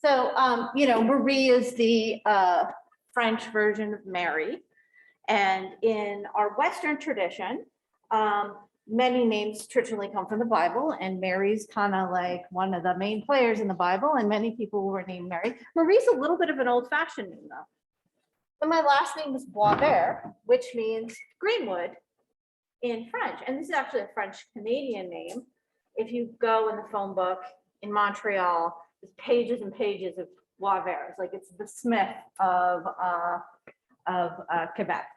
So, Marie is the French version of Mary. And in our Western tradition, many names traditionally come from the Bible, and Mary's kind of like one of the main players in the Bible, and many people were named Mary. Marie's a little bit of an old-fashioned name, though. And my last name is Boisvert, which means Greenwood in French. And this is actually a French-Canadian name. If you go in the phone book in Montreal, there's pages and pages of Boisvert. It's like it's the Smith of Quebec.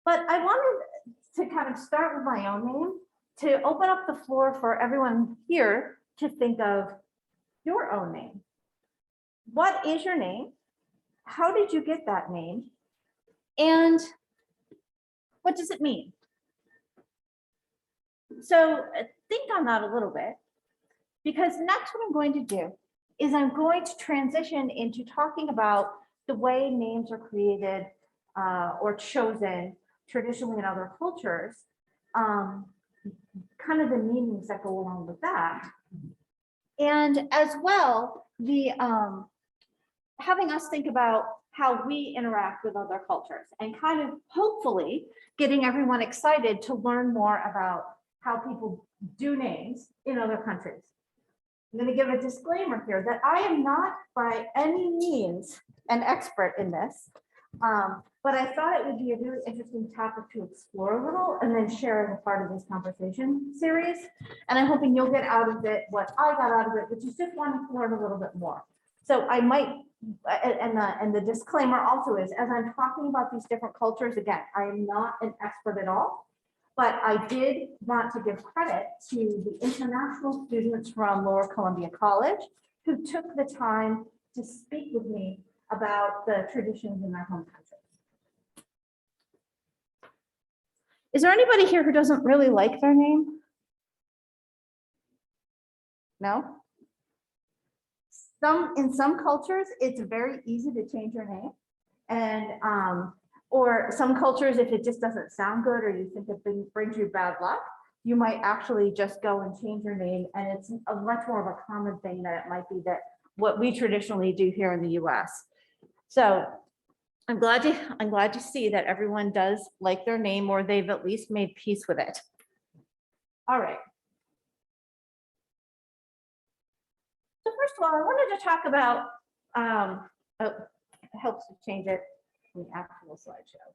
But I wanted to kind of start with my own name to open up the floor for everyone here to think of your own name. What is your name? How did you get that name? And what does it mean? So think on that a little bit, because next what I'm going to do is I'm going to transition into talking about the way names are created or chosen traditionally in other cultures, kind of the meanings that go along with that. And as well, the having us think about how we interact with other cultures and kind of hopefully getting everyone excited to learn more about how people do names in other countries. I'm going to give a disclaimer here that I am not by any means an expert in this, but I thought it would be a really interesting topic to explore a little and then share as a part of this conversation series. And I'm hoping you'll get out of it what I got out of it, which is just wanting to learn a little bit more. So I might, and the disclaimer also is, as I'm talking about these different cultures, again, I am not an expert at all, but I did want to give credit to the international students from Lower Columbia College who took the time to speak with me about the traditions in their home country. Is there anybody here who doesn't really like their name? No? In some cultures, it's very easy to change your name. And, or some cultures, if it just doesn't sound good or you think it brings you bad luck, you might actually just go and change your name. And it's a much more of a common thing than it might be that what we traditionally do here in the US. So I'm glad to see that everyone does like their name, or they've at least made peace with it. All right. So first of all, I wanted to talk about, it helps to change it in the actual slideshow.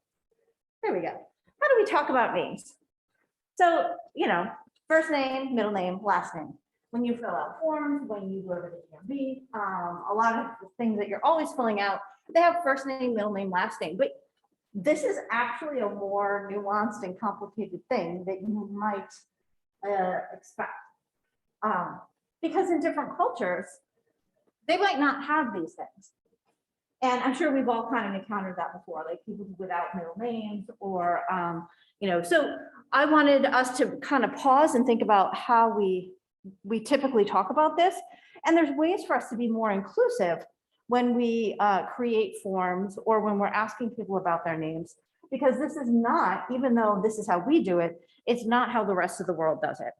There we go. How do we talk about names? So, first name, middle name, last name. When you fill out forms, when you go to the DMV, a lot of the things that you're always filling out, they have first name, middle name, last name. But this is actually a more nuanced and complicated thing that you might expect. Because in different cultures, they might not have these things. And I'm sure we've all kind of encountered that before, like people without middle names or, so I wanted us to kind of pause and think about how we typically talk about this. And there's ways for us to be more inclusive when we create forms or when we're asking people about their names, because this is not, even though this is how we do it, it's not how the rest of the world does it.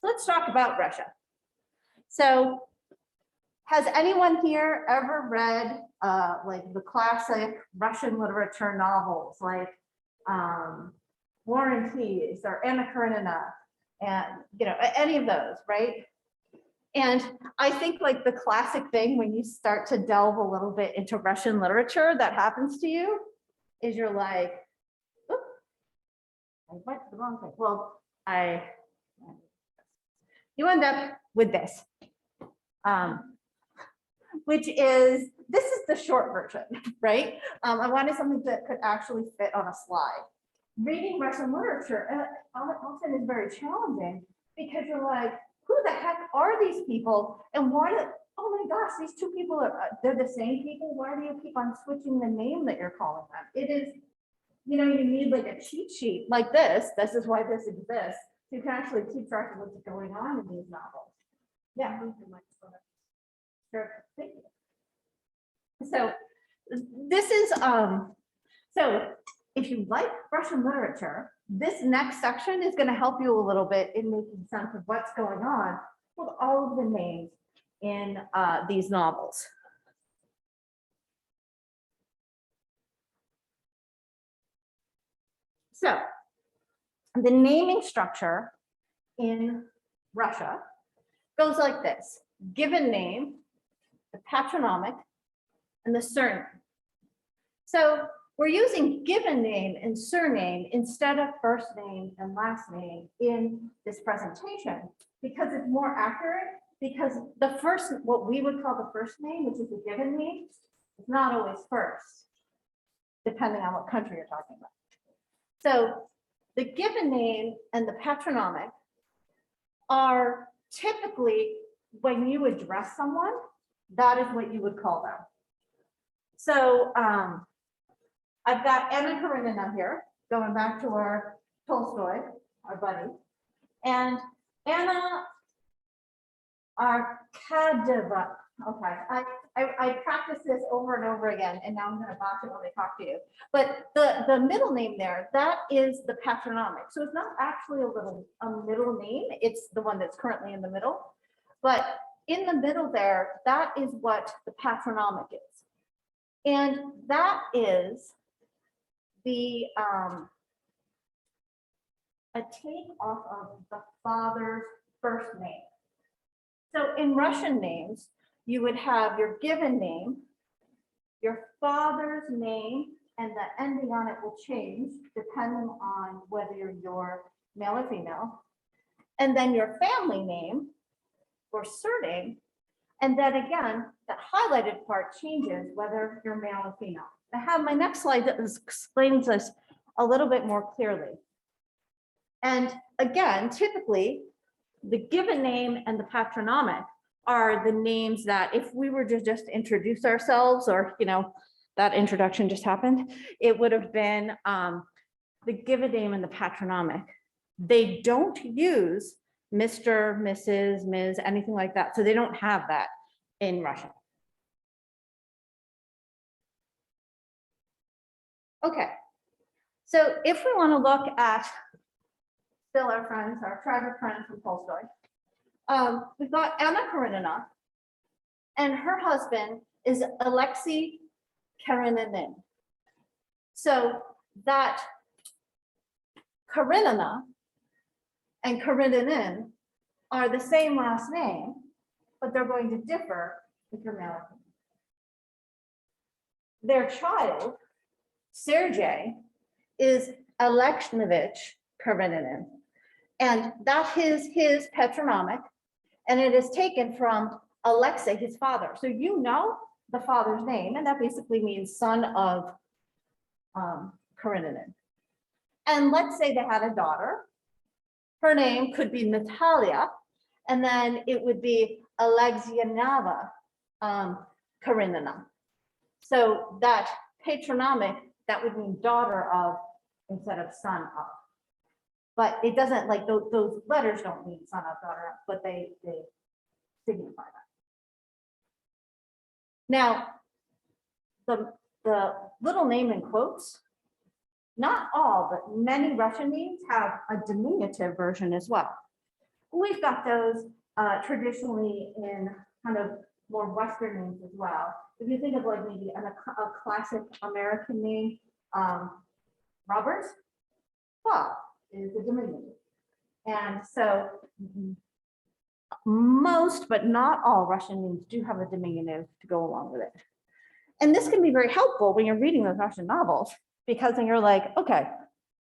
Let's talk about Russia. So has anyone here ever read like the classic Russian literature novels like War and Peace or Anna Karenina and any of those, right? And I think like the classic thing when you start to delve a little bit into Russian literature that happens to you is you're like, oops, I went to the wrong thing. Well, you end up with this, which is, this is the short version, right? I wanted something that could actually fit on a slide. Reading Russian literature often is very challenging because you're like, who the heck are these people? And why do, oh my gosh, these two people they're the same people. Why do you keep on switching the name that you're calling them? It is, you need like a cheat sheet like this. This is why this exists. You can actually keep track of what's going on in these novels. Yeah. Sure. Thank you. So this is, so if you like Russian literature, this next section is going to help you a little bit in making sense of what's going on with all of the names in these novels. So the naming structure in Russia goes like this: given name, the patronymic, and the surname. So we're using given name and surname instead of first name and last name in this presentation because it's more accurate, because the first, what we would call the first name, which is a given name, is not always first, depending on what country you're talking about. So the given name and the patronymic are typically, when you address someone, that is what you would call them. So I've got Anna Karenina here, going back to our Tolstoy, our buddy, and Anna Arkadeva. Okay, I practice this over and over again, and now I'm going to botch it when I talk to you. But the middle name there, that is the patronymic. So it's not actually a middle name. It's the one that's currently in the middle. But in the middle there, that is what the patronymic is. And that is the a take off of the father's first name. So in Russian names, you would have your given name, your father's name, and the ending on it will change depending on whether you're male or female, and then your family name or surname, and then again, that highlighted part changes whether you're male or female. I have my next slide that explains this a little bit more clearly. And again, typically, the given name and the patronymic are the names that if we were to just introduce ourselves, or, you know, that introduction just happened, it would have been the given name and the patronymic. They don't use Mr., Mrs., Ms., anything like that. So they don't have that in Russian. Okay, so if we want to look at still our friends, our tribe of friends from Tolstoy, we've got Anna Karenina, and her husband is Alexei Kareninin. So that Karenina and Kareninin are the same last name, but they're going to differ if you're male. Their child, Sergei, is Alexeyevich Kareninin, and that is his patronymic, and it is taken from Alexei, his father. So you know the father's name, and that basically means son of Kareninin. And let's say they had a daughter. Her name could be Natalia, and then it would be Alexeyeva Karenina. So that patronymic, that would mean daughter of instead of son of. But it doesn't, like, those letters don't mean son of, daughter of, but they signify that. Now, the little name in quotes, not all, but many Russian names have a diminutive version as well. We've got those traditionally in kind of more Western names as well. If you think of like maybe a classic American name, Roberts, Bob is a diminutive. And so most, but not all Russian names do have a diminutive to go along with it. And this can be very helpful when you're reading those Russian novels, because then you're like, okay,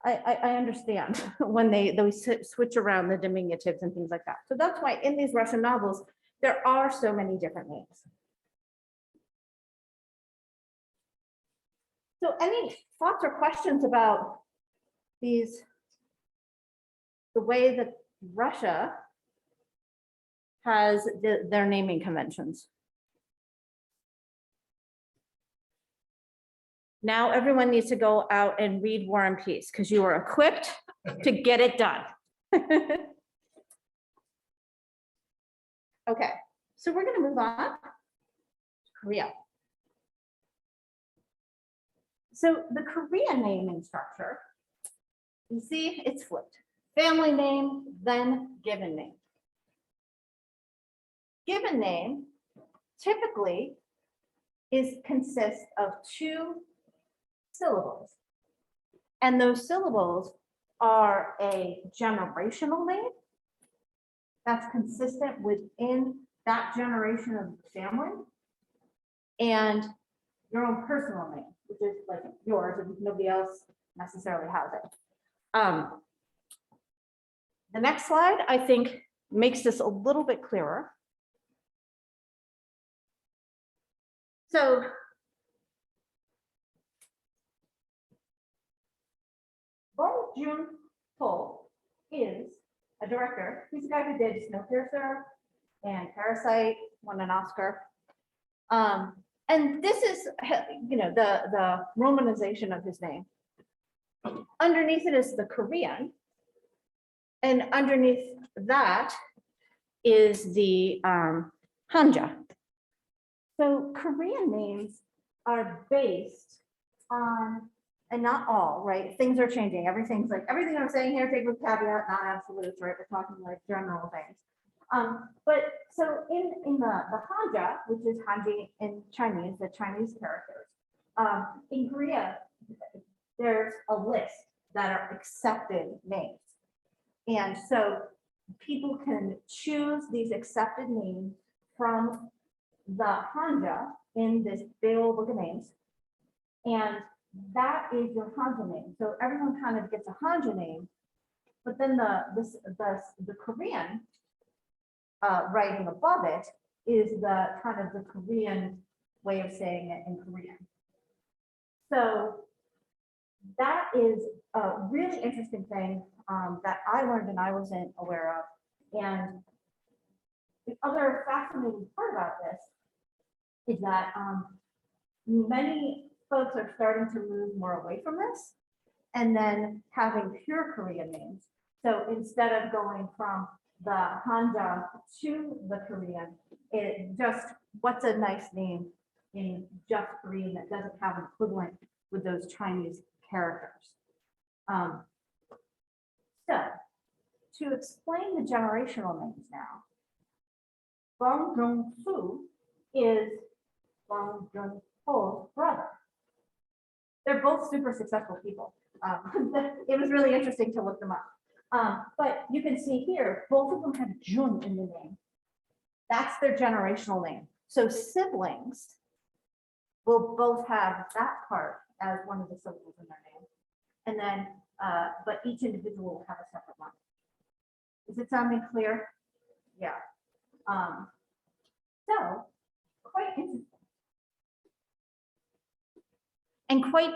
I understand when they switch around the diminutives and things like that. So that's why in these Russian novels, there are so many different names. So any thoughts or questions about the way that Russia has their naming conventions? Now everyone needs to go out and read War and Peace because you are equipped to get it done. Okay, so we're going to move on to Korea. So the Korean naming structure You see, it's flipped. Family name, then given name. Given name typically consists of 2 syllables. And those syllables are a generational name that's consistent within that generation of the family, and your own personal name, which is like yours and nobody else necessarily has it. The next slide, I think, makes this a little bit clearer. So Bong Joon-ho is a director. He's the guy who did Snowpiercer and Parasite, won an Oscar. And this is, the romanization of his name. Underneath it is the Korean, and underneath that is the Hanja. So Korean names are based on, and not all, right? Things are changing. Everything I'm saying here, take with caveat, not absolutes, right? We're talking like general things. But so in the Hanja, which is Hanji in Chinese, the Chinese characters, in Korea, there's a list that are accepted names. And so people can choose these accepted names from the Hanja in this big old book of names. And that is your Hanja name. So everyone kind of gets a Hanja name, but then the Korean writing above it is the kind of the Korean way of saying it in Korean. So that is a really interesting thing that I learned and I wasn't aware of. And the other fascinating part about this is that many folks are starting to move more away from this and then having pure Korean names. So instead of going from the Hanja to the Korean, it just, what's a nice name in just Korean that doesn't have an equivalent with those Chinese characters. So to explain the generational names now, Bong Joon-ho is Bong Joon-ho's brother. They're both super successful people. It was really interesting to look them up. But you can see here, both of them have Jun in the name. That's their generational name. So siblings will both have that part as one of the syllables in their name. And then, but each individual will have a separate one. Is it sounding clear? Yeah. So quite interesting. And quite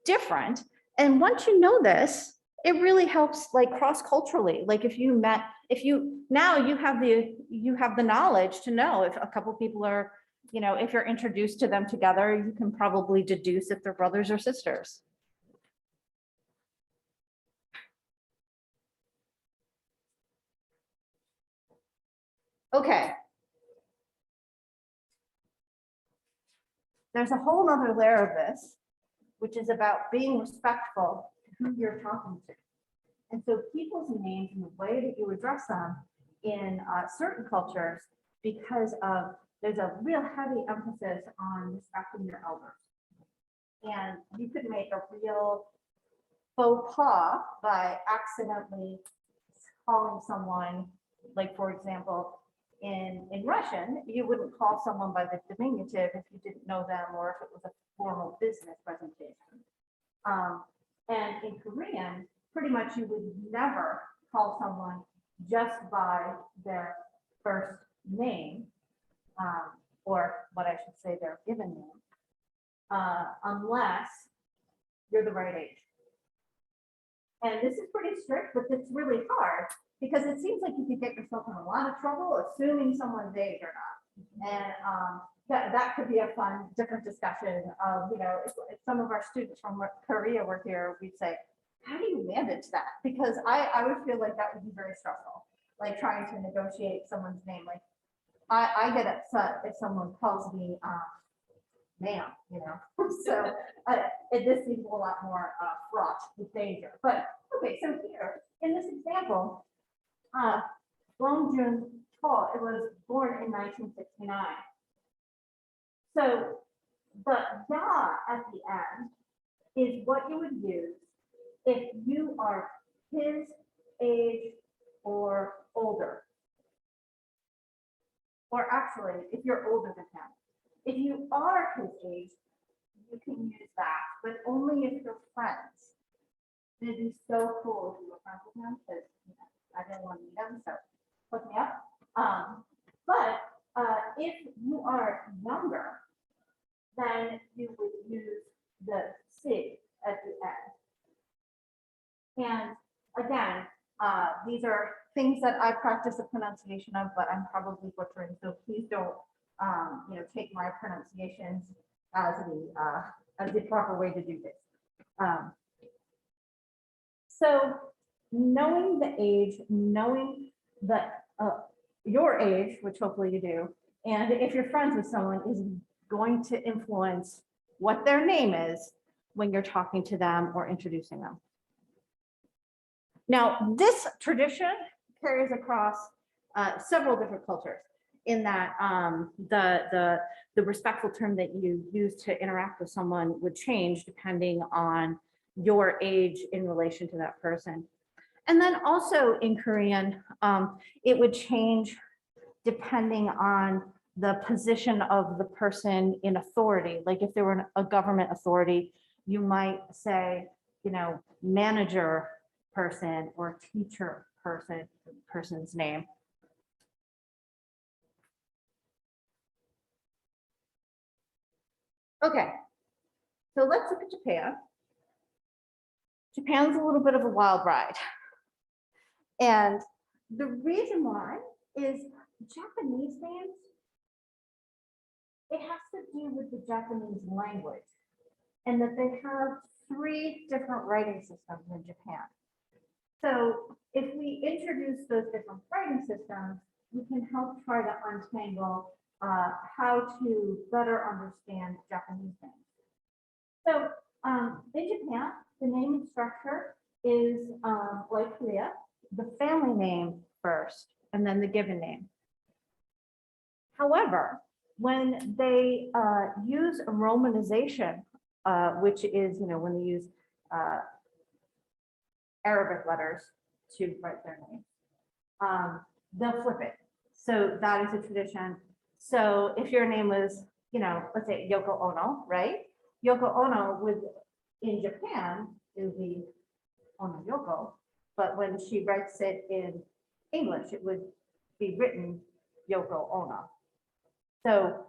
different. And once you know this, it really helps like cross-culturally. Like if you now you have the knowledge to know if a couple people are, if you're introduced to them together, you can probably deduce if they're brothers or sisters. Okay. There's a whole other layer of this, which is about being respectful to who you're talking to. And so people's names and the way that you address them in certain cultures, because of, there's a real heavy emphasis on respecting your elders. And you could make a real faux pas by accidentally calling someone, like for example, in Russian, you wouldn't call someone by the diminutive if you didn't know them or if it was a formal business presentation. And in Korean, pretty much you would never call someone just by their first name, or what I should say, their given name, unless you're the right age. And this is pretty strict, but it's really hard because it seems like you could get yourself in a lot of trouble assuming someone's age or not. And that could be a fun, different discussion of, if some of our students from Korea were here, we'd say, how do you manage that? Because I would feel like that would be very stressful, like trying to negotiate someone's name. Like I get upset if someone calls me ma'am, so this seems a lot more fraught with danger. But Okay, so here, in this example, Bong Joon-ho, it was born in 1969. So the ya at the end is what you would use if you are his age or older. Or actually, if you're older than him. If you are his age, you can use that, but only if you're friends. It'd be so cool if you were friends with him, because I didn't want to meet him, so hook me up. But if you are younger, then you would use the sig at the end. And again, these are things that I practice the pronunciation of, but I'm probably butchering, so please don't, take my pronunciations as the proper way to do this. So knowing the age, knowing that your age, which hopefully you do, and if you're friends with someone, is going to influence what their name is when you're talking to them or introducing them. Now, this tradition carries across several different cultures in that the respectful term that you use to interact with someone would change depending on your age in relation to that person. And then also in Korean, it would change depending on the position of the person in authority. Like if they were a government authority, you might say, manager person or teacher person's name. Okay, so let's look at Japan. Japan's a little bit of a wild ride. And the reason why is Japanese names, it has to do with the Japanese language and that they have 3 different writing systems in Japan. So if we introduce those different writing systems, we can help try to untangle how to better understand Japanese names. So in Japan, the naming structure is like Korea, the family name first, and then the given name. However, when they use a romanization, which is, when they use Arabic letters to write their name, they'll flip it. So that is a tradition. So if your name was, let's say Yoko Ono, right? Yoko Ono would, in Japan, it would be Ono Yoko, but when she writes it in English, it would be written Yoko Ono. So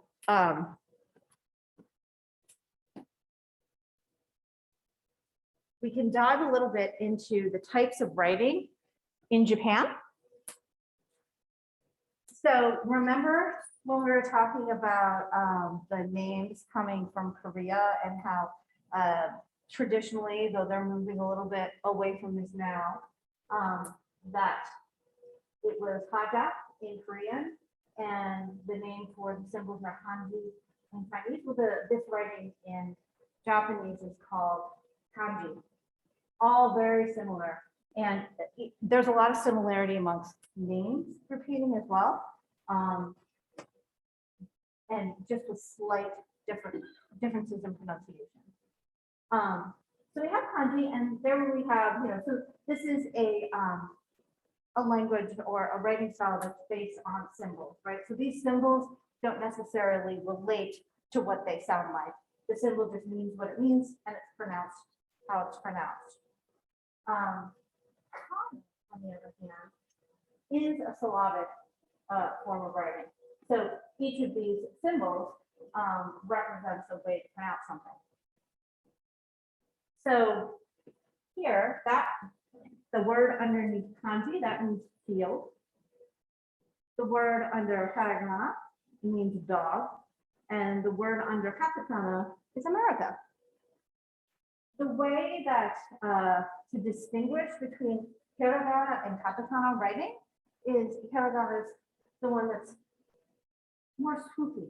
we can dive a little bit into the types of writing in Japan. So remember when we were talking about the names coming from Korea and how traditionally, though they're moving a little bit away from this now, that it was hajak in Korean and the name for the symbols are kanji in Chinese. Well, this writing in Japanese is called kanji. All very similar. And there's a lot of similarity amongst names repeating as well. And just with slight differences in pronunciation. So we have kanji, and there we have, so this is a language or a writing style that's based on symbols, right? So these symbols don't necessarily relate to what they sound like. The symbol just means what it means, and it's pronounced how it's pronounced. Kana, on the other hand, is a syllabic form of writing. So each of these symbols represents a way to pronounce something. So here, the word underneath kanji, that means field. The word under hiragana means dog. And the word under katakana is America. The way that to distinguish between hiragana and katakana writing is hiragana is the one that's more swoopy.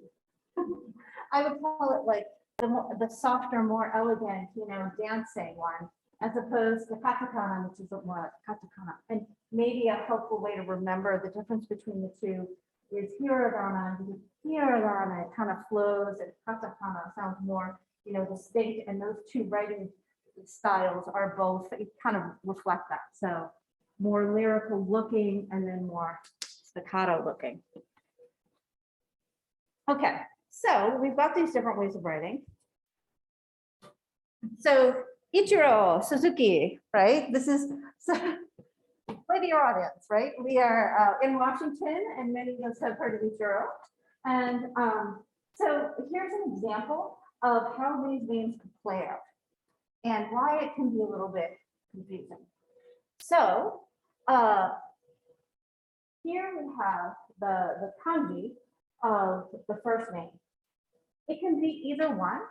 I would call it like the softer, more elegant, dancing one. as opposed to katakana, which is more like katakana. And maybe a helpful way to remember the difference between the two is hiragana. Because hiragana, it kind of flows, and katakana sounds more, distinct. And those two writing styles are both, it kind of reflect that. So more lyrical looking and then more staccato looking. Okay, so we've got these different ways of writing. So Ichiro Suzuki, right? This is for the audience, right? We are in Washington, and many of us have heard of Ichiro. And so here's an example of how these names could play out and why it can be a little bit confusing. So here we have the kanji of the first name. It can be either one.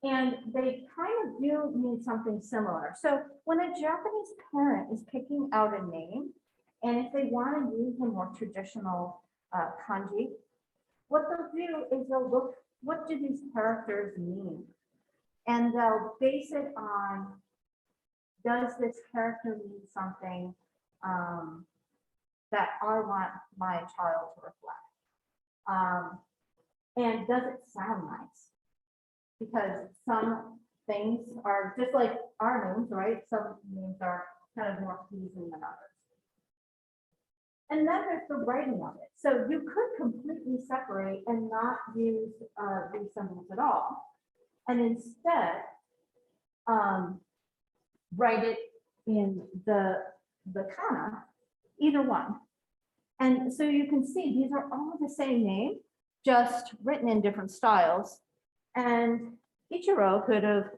And they kind of do mean something similar. So when a Japanese parent is picking out a name, and if they want to use a more traditional kanji, what they'll do is they'll look, what do these characters mean? And they'll base it on, does this character mean something that I want my child to reflect? And does it sound nice? Because some things are just like our names, right? Some names are kind of more pleasing than others. And then there's the writing of it. So you could completely separate and not use these symbols at all, and instead write it in the kana, either one. And so you can see these are all the same name, just written in different styles. And Ichiro could have,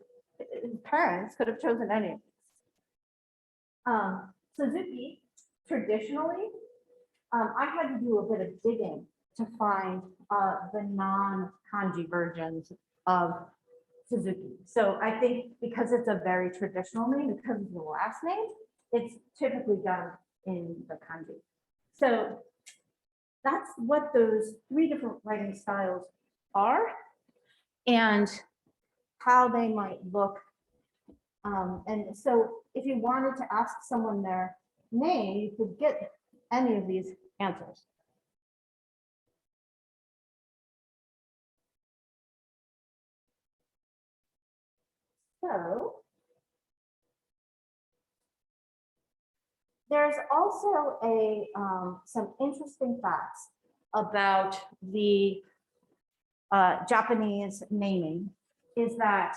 his parents could have chosen any of these. Suzuki, traditionally, I had to do a bit of digging to find the non-kanji versions of Suzuki. So I think because it's a very traditional name, because of the last name, it's typically done in the kanji. So that's what those three different writing styles are and how they might look. And so if you wanted to ask someone their name, you could get any of these answers. So there's also some interesting facts about the Japanese naming, is that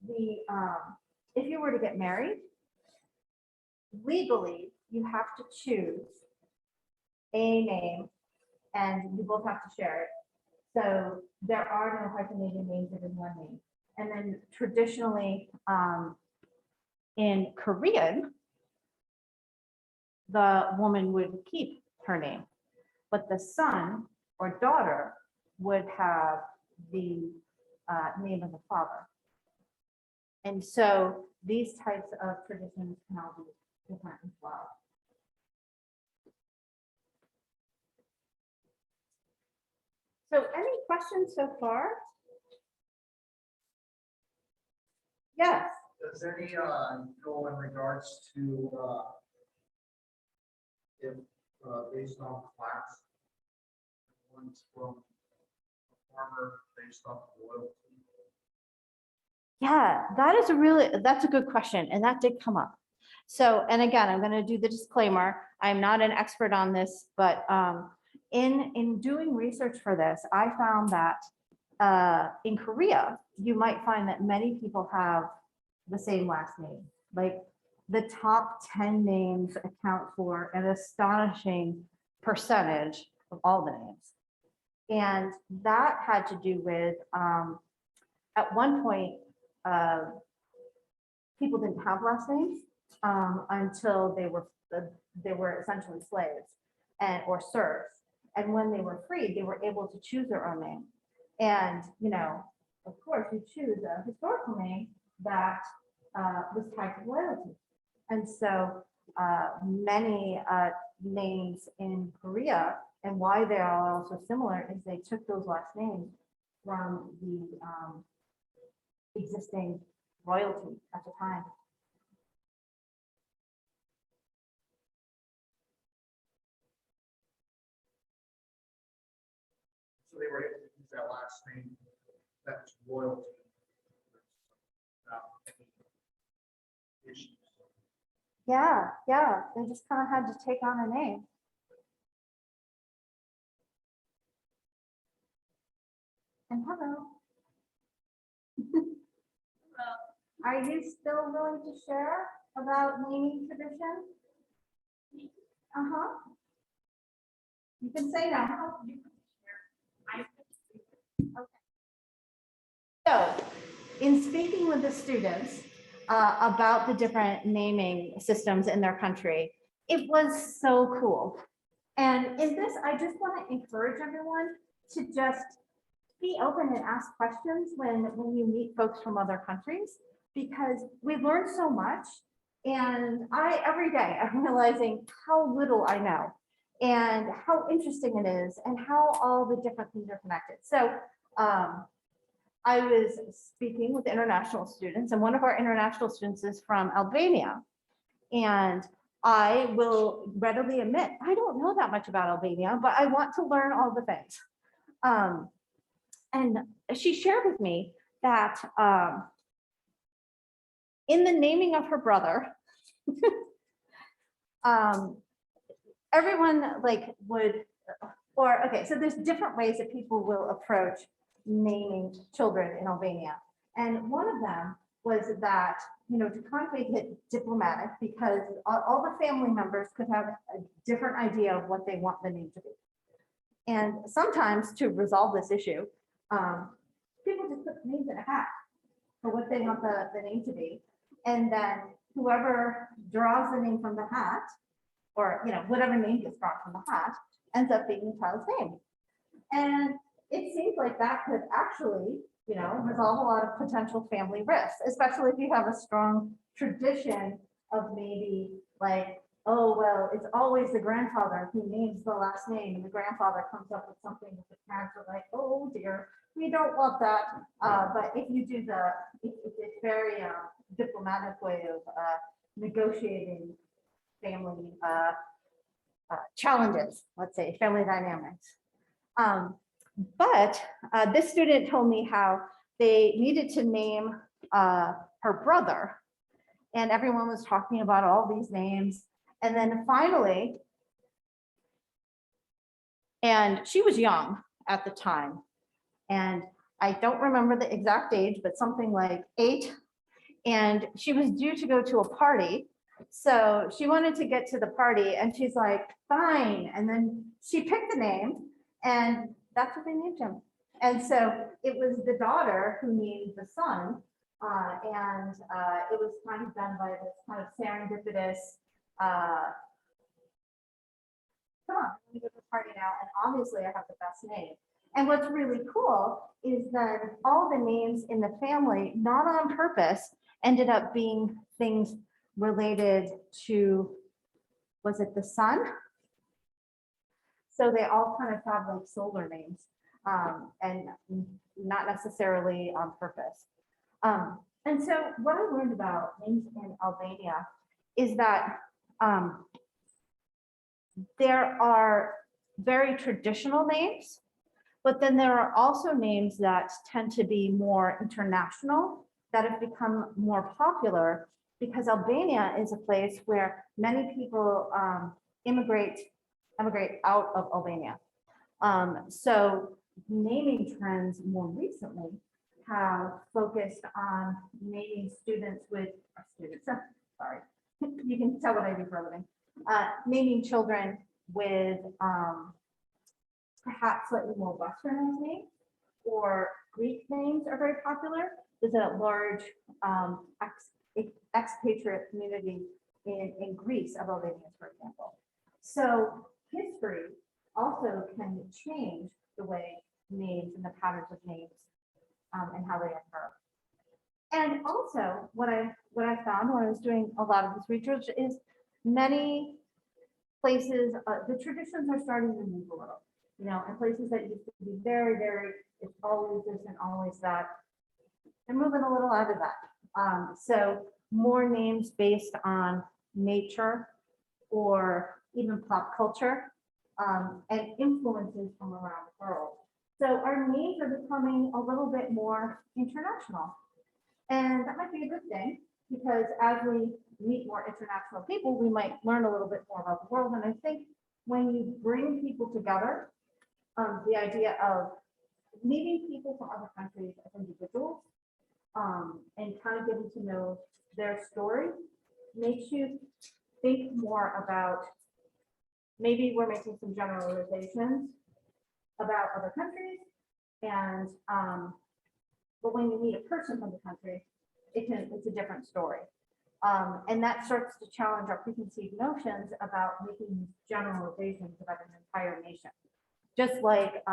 if you were to get married, legally you have to choose a name and you both have to share it. So there are no hyphenated names, it is one name. And then traditionally in Korean, the woman would keep her name, but the son or daughter would have the name of the father. And so these types of traditions can all be different as well. So any questions so far? Yes. Does any go in regards to if based on class, one's from a farmer based on loyalty? Yeah, that's a good question. And that did come up. So, and again, I'm going to do the disclaimer. I'm not an expert on this, but in doing research for this, I found that in Korea, you might find that many people have the same last name. Like the top 10 names account for an astonishing percentage of all the names. And that had to do with, at one point, people didn't have last names until they were essentially slaves or serfs. And when they were freed, they were able to choose their own name. And, of course, you choose a historical name that was tied to loyalty. And so many names in Korea, and why they are also similar, is they took those last names from the existing royalty at the time. So they were able to use that last name, that was royalty. Without any issues. Yeah, yeah, they just kind of had to take on a name. And hello. Are you still willing to share about naming tradition? Uh-huh. You can say no. So, in speaking with the students about the different naming systems in their country, it was so cool. And in this, I just want to encourage everyone to just be open and ask questions when you meet folks from other countries, because we learn so much. And every day, I'm realizing how little I know and how interesting it is and how all the different things are connected. So I was speaking with international students, and one of our international students is from Albania. And I will readily admit, I don't know that much about Albania, but I want to learn all the things. And she shared with me that in the naming of her brother, everyone so there's different ways that people will approach naming children in Albania. And one of them was that, to kind of make it diplomatic, because all the family members could have a different idea of what they want the name to be. And sometimes to resolve this issue, people just put names in a hat for what they want the name to be. And then whoever draws the name from the hat, or whatever name gets drawn from the hat, ends up being the child's name. And it seems like that could actually, resolve a lot of potential family risks, especially if you have a strong tradition of maybe like, oh, well, it's always the grandfather who names the last name, and the grandfather comes up with something that the parents are like, oh dear, we don't want that. But if you do it's very diplomatic way of negotiating family challenges, let's say, family dynamics. But this student told me how they needed to name her brother, and everyone was talking about all these names. And then finally, and she was young at the time, and I don't remember the exact age, but something like 8. And she was due to go to a party. So she wanted to get to the party, and she's like, fine. And then she picked the name, and that's what they named him. And so it was the daughter who named the son. And it was kind of done by this kind of serendipitous, come on, let me go to the party now. And obviously I have the best name. And what's really cool is that all the names in the family, not on purpose, ended up being things related to, was it the sun? So they all kind of have like solar names, and not necessarily on purpose. And so what I learned about names in Albania is that there are very traditional names, but then there are also names that tend to be more international, that have become more popular, because Albania is a place where many people emigrate out of Albania. So naming trends more recently have focused on naming students with, sorry, you can tell what I do for a living, naming children with perhaps slightly more Westernized names, or Greek names are very popular. There's a large expatriate community in Greece of Albanians, for example. So history also can change the way names and the patterns of names and how they occur. And also what I found when I was doing a lot of this research is many places, the traditions are starting to move a little, and places that used to be very, very, it's always this and always that, they're moving a little out of that. So more names based on nature or even pop culture, and influences from around the world. So our names are becoming a little bit more international. And that might be a good thing, because as we meet more international people, we might learn a little bit more about the world. And I think when you bring people together, the idea of meeting people from other countries as individuals, and kind of getting to know their story makes you think more about, maybe we're making some generalizations about other countries, and but when you meet a person from the country, it's a different story. And that starts to challenge our preconceived notions about making generalizations about an entire nation. Just like,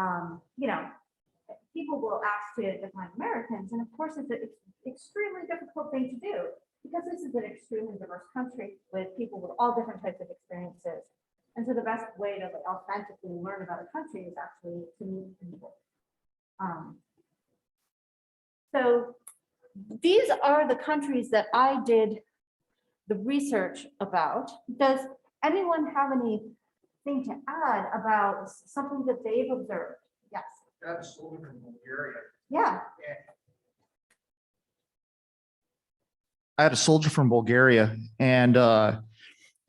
people will ask to define Americans, and of course, it's an extremely difficult thing to do, because this is an extremely diverse country with people with all different types of experiences. And so the best way to authentically learn about a country is actually to meet people. So these are the countries that I did the research about. Does anyone have anything to add about something that they've observed? Yes. That's solely from Bulgaria. Yeah. I had a soldier from Bulgaria, and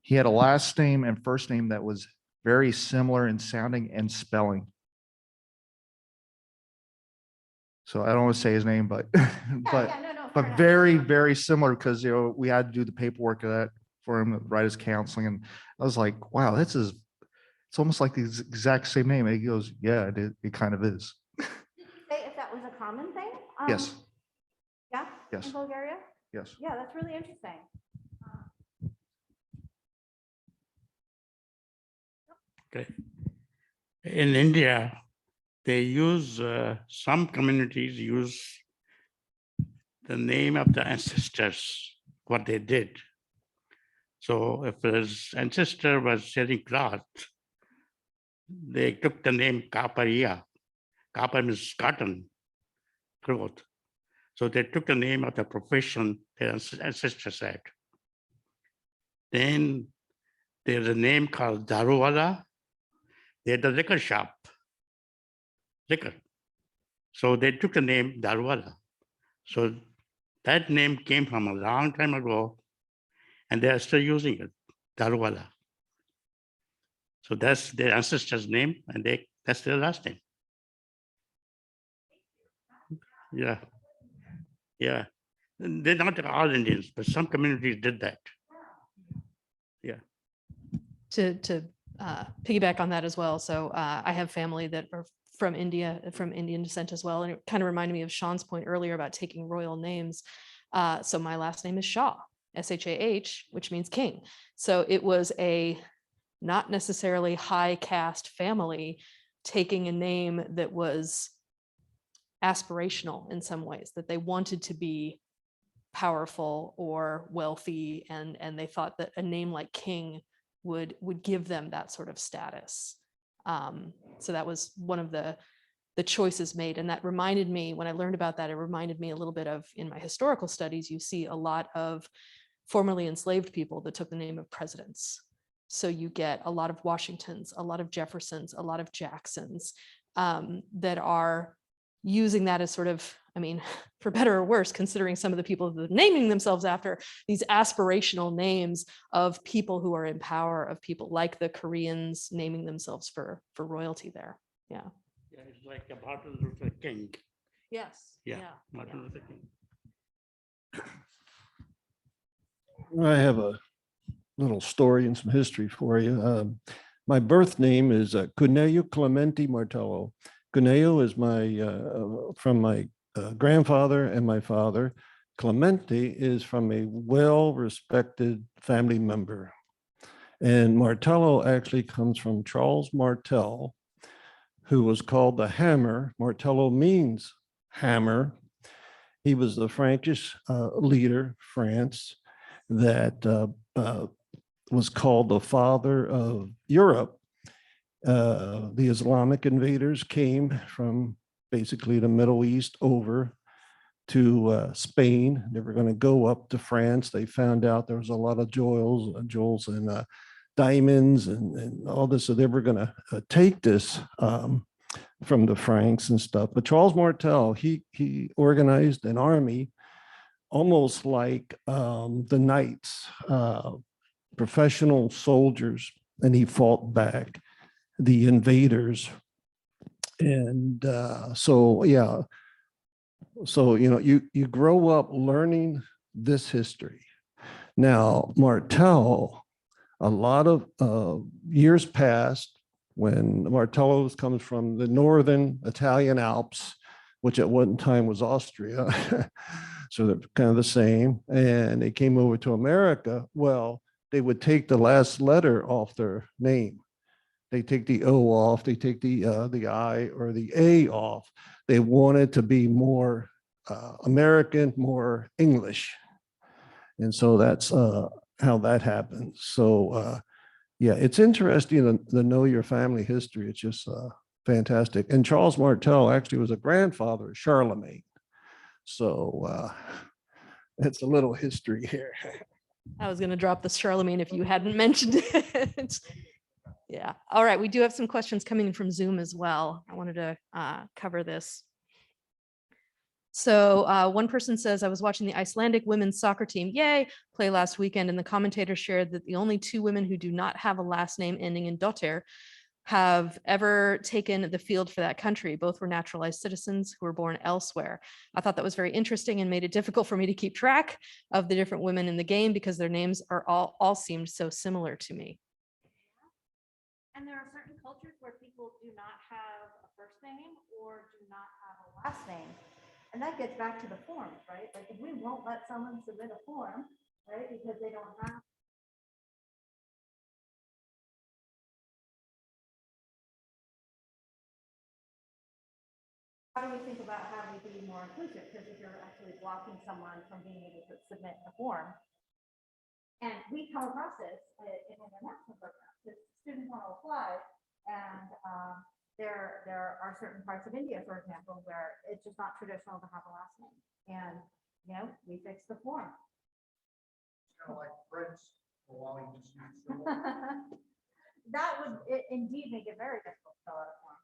he had a last name and first name that was very similar in sounding and spelling. So I don't want to say his name, but but very, very similar, because we had to do the paperwork of that for him to write his counseling, and I was like, wow, it's almost like the exact same name. And he goes, yeah, it kind of is. Say if that was a common thing? Yes. Yeah. Yes. In Bulgaria? Yes. Yeah, that's really interesting. Okay. In India, they use, some communities use the name of the ancestors, what they did. So if his ancestor was selling cloth, they took the name Kaparia. Kapa means cotton, cloth. So they took the name of the profession their ancestors had. Then there's a name called Daruwala. They had the liquor shop, liquor. So they took the name Daruwala. So that name came from a long time ago, and they are still using it, Daruwala. So that's their ancestors' name, and that's their last name. Yeah. Yeah. They're not all Indians, but some communities did that. Yeah. To piggyback on that as well. So I have family that are from India, from Indian descent as well. And it kind of reminded me of Sean's point earlier about taking royal names. So my last name is Shah, S-H-A-H, which means king. So it was a not necessarily high caste family taking a name that was aspirational in some ways, that they wanted to be powerful or wealthy, and they thought that a name like king would give them that sort of status. So that was one of the choices made. And that reminded me, when I learned about that, it reminded me a little bit of, in my historical studies, you see a lot of formerly enslaved people that took the name of presidents. So you get a lot of Washingtons, a lot of Jeffersons, a lot of Jacksons, that are using that as sort of, I mean, for better or worse, considering some of the people that are naming themselves after, these aspirational names of people who are in power, of people like the Koreans naming themselves for royalty there. Yeah. Yeah, it's like a Martin Luther King. Yes. Yeah, Martin Luther King. I have a little story and some history for you. My birth name is Cuneo Clemente Martello. Cuneo is from my grandfather and my father. Clemente is from a well-respected family member. And Martello actually comes from Charles Martel, who was called the Hammer. Martello means hammer. He was the Frankish leader, France, that was called the father of Europe. The Islamic invaders came from basically the Middle East over to Spain. They were going to go up to France. They found out there was a lot of jewels and diamonds and all this. So they were going to take this from the Franks and stuff. But Charles Martel, he organized an army almost like the knights, professional soldiers, and he fought back the invaders. And so, yeah. So, you know, you grow up learning this history. Now, Martel, a lot of years passed when Martello comes from the northern Italian Alps, which at one time was Austria. So they're kind of the same. And they came over to America. Well, they would take the last letter off their name. They take the O off, they take the I or the A off. They wanted to be more American, more English. And so that's how that happens. So yeah, it's interesting to know your family history. It's just fantastic. And Charles Martel actually was a grandfather of Charlemagne. So it's a little history here. I was going to drop the Charlemagne if you hadn't mentioned it. Yeah. All right. We do have some questions coming from Zoom as well. I wanted to cover this. So one person says, I was watching the Icelandic women's soccer team, yay, play last weekend, and the commentator shared that the only 2 women who do not have a last name ending in Dottir have ever taken the field for that country. Both were naturalized citizens who were born elsewhere. I thought that was very interesting and made it difficult for me to keep track of the different women in the game because their names are all seemed so similar to me. And there are certain cultures where people do not have a first name or do not have a last name. And that gets back to the forms, right? Like if we won't let someone submit a form, right, because they don't have. How do we think about how we be more inclusive? Because if you're actually blocking someone from being able to submit a form, and we come across this in international programs, because students want to apply, and there are certain parts of India, for example, where it's just not traditional to have a last name, and you know we fix the form. Kind of like French allowing to use. That would indeed make it very difficult to fill out a form.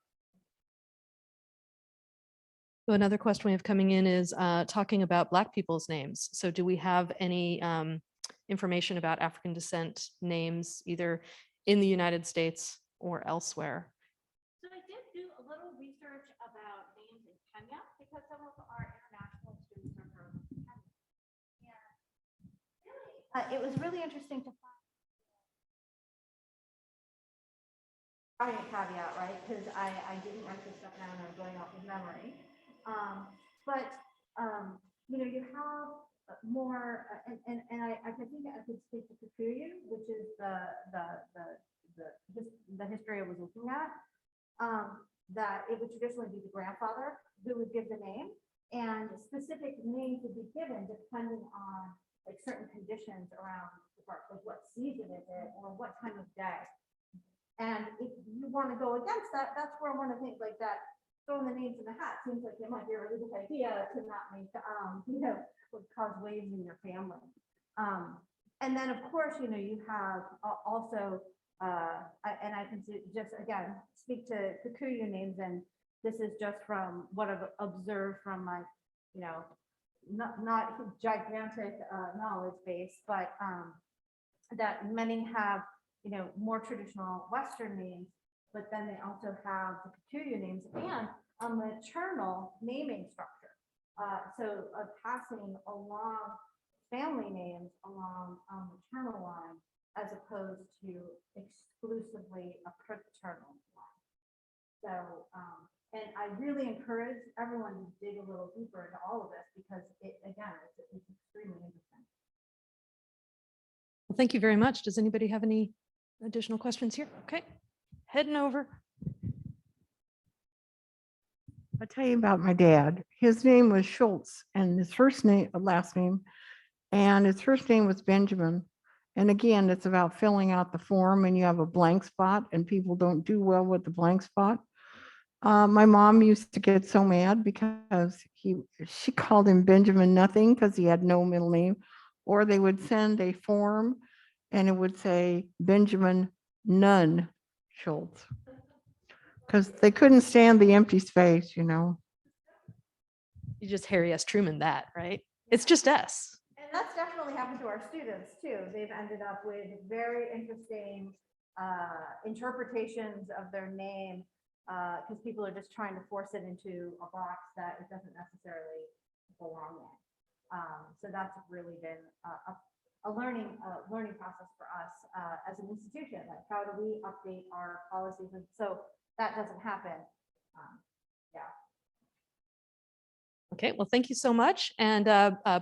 So another question we have coming in is talking about Black people's names. So do we have any information about African descent names, either in the United States or elsewhere? So I did do a little research about names in Kenya because some of our international students are from Kenya. And really, it was really interesting to find a caveat, right? Because I didn't write this stuff down, I'm going off of memory. You know, you have more, and I think I could speak to Kikuyu, which is the history I was looking at. That it would traditionally be the grandfather who would give the name, and specific names would be given depending on like certain conditions around the park, like what season is it or what time of day. And if you want to go against that, that's where one of the things like that, throwing the names in the hat seems like it might be a really good idea to not make you know, would cause waves in your family. And then of course, you know, you have also and I can just again speak to Kikuyu names, and this is just from what I've observed from my, you know, not gigantic knowledge base, but that many have, you know, more traditional Western names, but then they also have the Kikuyu names and a maternal naming structure. So passing along family names along maternal line, as opposed to exclusively a paternal line. So, and I really encourage everyone to dig a little deeper into all of this because it, again, it's extremely interesting. Well, thank you very much. Does anybody have any additional questions here? Okay, heading over. I'll tell you about my dad. His name was Schultz, and his last name, and his first name was Benjamin. And again, it's about filling out the form and you have a blank spot and people don't do well with the blank spot. My mom used to get so mad because she called him Benjamin Nothing because he had no middle name. Or they would send a form and it would say Benjamin Nunn Schultz. Because they couldn't stand the empty space, you know. You just Harry S. Truman that, right? It's just S. And that's definitely happened to our students too. They've ended up with very interesting interpretations of their name because people are just trying to force it into a box that it doesn't necessarily belong in. So that's really been a learning process for us as an institution. Like, how do we update our policies? And so that doesn't happen. Yeah. Okay, well, thank you so much. And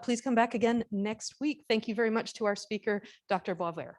please come back again next week. Thank you very much to our speaker, Dr. Boisvert.